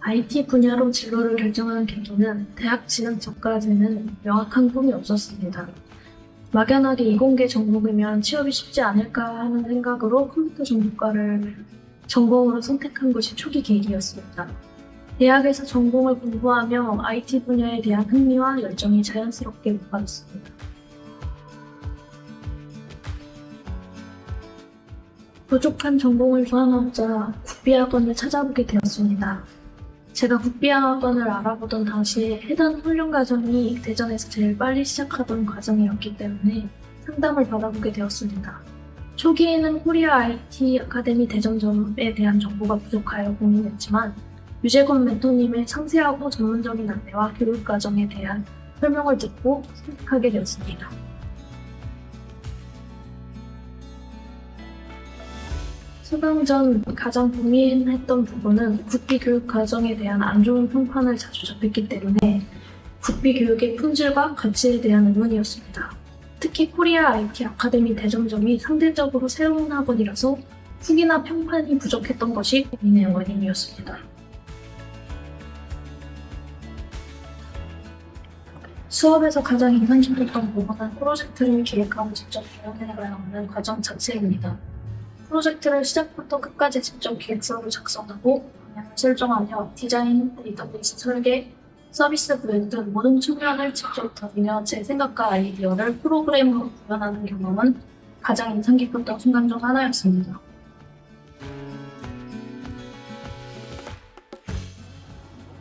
IT 분야로 진로를 결정한 계기는 대학 진학 전까지는 명확한 꿈이 없었습니다. 막연하게 이공계 전공이면 취업이 쉽지 않을까 하는 생각으로 컴퓨터 전문과를 전공으로 선택한 것이 초기 계기였습니다. 대학에서 전공을 공부하며 IT 분야에 대한 흥미와 열정이 자연스럽게 높아졌습니다. 부족한 전공을 소환하고자 국비학원을 찾아보게 되었습니다. 제가 국비학원을 알아보던 당시에 해당 훈련 과정이 대전에서 제일 빨리 시작하던 과정이었기 때문에 상담을 받아보게 되었습니다. 초기에는 코리아 IT 아카데미 대전점에 대한 정보가 부족하여 고민했지만 유재권 멘토님의 상세하고 전문적인 안내와 교육 과정에 대한 설명을 듣고 선택하게 되었습니다. 수강 전 가장 고민했던 부분은 국비 교육 과정에 대한 안 좋은 평판을 자주 접했기 때문에 국비 교육의 품질과 가치에 대한 의문이었습니다. 특히 코리아 IT 아카데미 대전점이 상대적으로 새로운 학원이라서 후기나 평판이 부족했던 것이 고민의 원인이었습니다. 수업에서 가장 인상 깊었던 부분은 프로젝트를 기획하고 직접 구현해가야 하는 과정 자체입니다. 프로젝트를 시작부터 끝까지 직접 기획서를 작성하고 방향을 설정하며 디자인, 데이터베이스 설계, 서비스 구현 등 모든 측면을 직접 다루며 제 생각과 아이디어를 프로그램으로 구현하는 경험은 가장 인상 깊었던 순간 중 하나였습니다.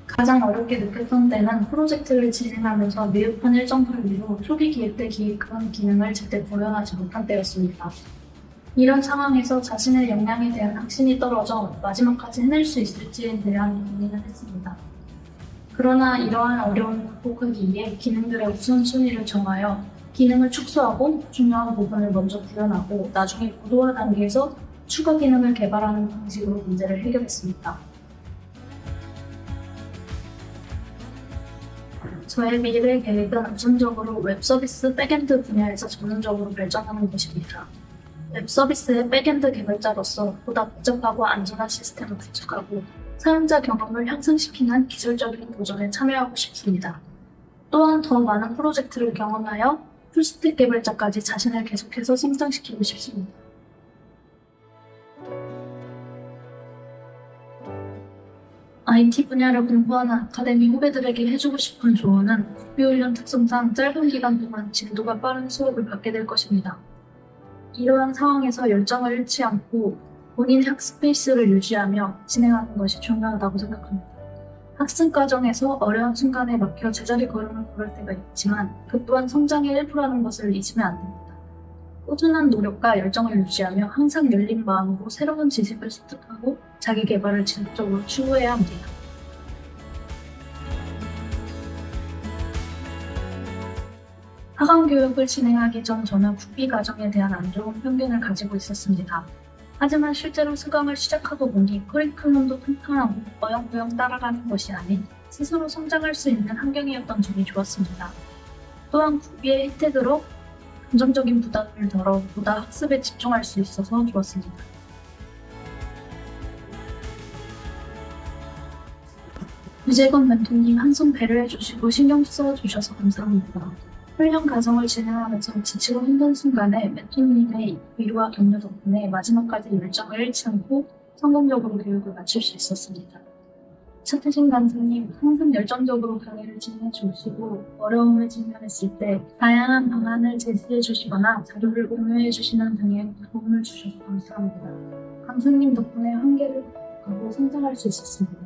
가장 어렵게 느꼈던 때는 프로젝트를 진행하면서 미흡한 일정 관리로 초기 기획 때 기획한 기능을 제때 구현하지 못한 때였습니다. 이런 상황에서 자신의 역량에 대한 확신이 떨어져 마지막까지 해낼 수 있을지에 대한 고민을 했습니다. 그러나 이러한 어려움을 극복하기 위해 기능들의 우선순위를 정하여 기능을 축소하고 중요한 부분을 먼저 구현하고 나중에 고도화 단계에서 추가 기능을 개발하는 방식으로 문제를 해결했습니다. 저의 미래 계획은 우선적으로 웹 서비스 백엔드 분야에서 전문적으로 발전하는 것입니다. 웹 서비스의 백엔드 개발자로서 보다 복잡하고 안전한 시스템을 구축하고 사용자 경험을 향상시키는 기술적인 도전에 참여하고 싶습니다. 또한 더 많은 프로젝트를 경험하여 풀스택 개발자까지 자신을 계속해서 성장시키고 싶습니다. IT 분야를 공부하는 아카데미 후배들에게 해주고 싶은 조언은 국비훈련 특성상 짧은 기간 동안 진도가 빠른 수업을 받게 될 것입니다. 이러한 상황에서 열정을 잃지 않고 본인의 학습 페이스를 유지하며 진행하는 것이 중요하다고 생각합니다. 학습 과정에서 어려운 순간에 막혀 제자리 걸음을 걸을 때가 있지만 그 또한 성장의 일부라는 것을 잊으면 안 됩니다. 꾸준한 노력과 열정을 유지하며 항상 열린 마음으로 새로운 지식을 습득하고 자기 개발을 지속적으로 추구해야 합니다. 학원 교육을 진행하기 전 저는 국비 과정에 대한 안 좋은 편견을 가지고 있었습니다. 하지만 실제로 수강을 시작하고 보니 커리큘럼도 탄탄하고 어영부영 따라가는 것이 아닌 스스로 성장할 수 있는 환경이었던 점이 좋았습니다. 또한 국비의 혜택으로 감정적인 부담을 덜어 보다 학습에 집중할 수 있어서 좋았습니다. 유재건 멘토님 한손 배려해주시고 신경 써주셔서 감사합니다. 훈련 과정을 진행하면서 지치고 힘든 순간에 멘토님의 위로와 격려 덕분에 마지막까지 열정을 잃지 않고 성공적으로 교육을 마칠 수 있었습니다. 차태진 강사님 항상 열정적으로 강의를 진행해 주시고 어려움을 직면했을 때 다양한 방안을 제시해 주시거나 자료를 공유해 주시는 등의 도움을 주셔서 감사합니다. 강사님 덕분에 한계를 극복하고 성장할 수 있었습니다.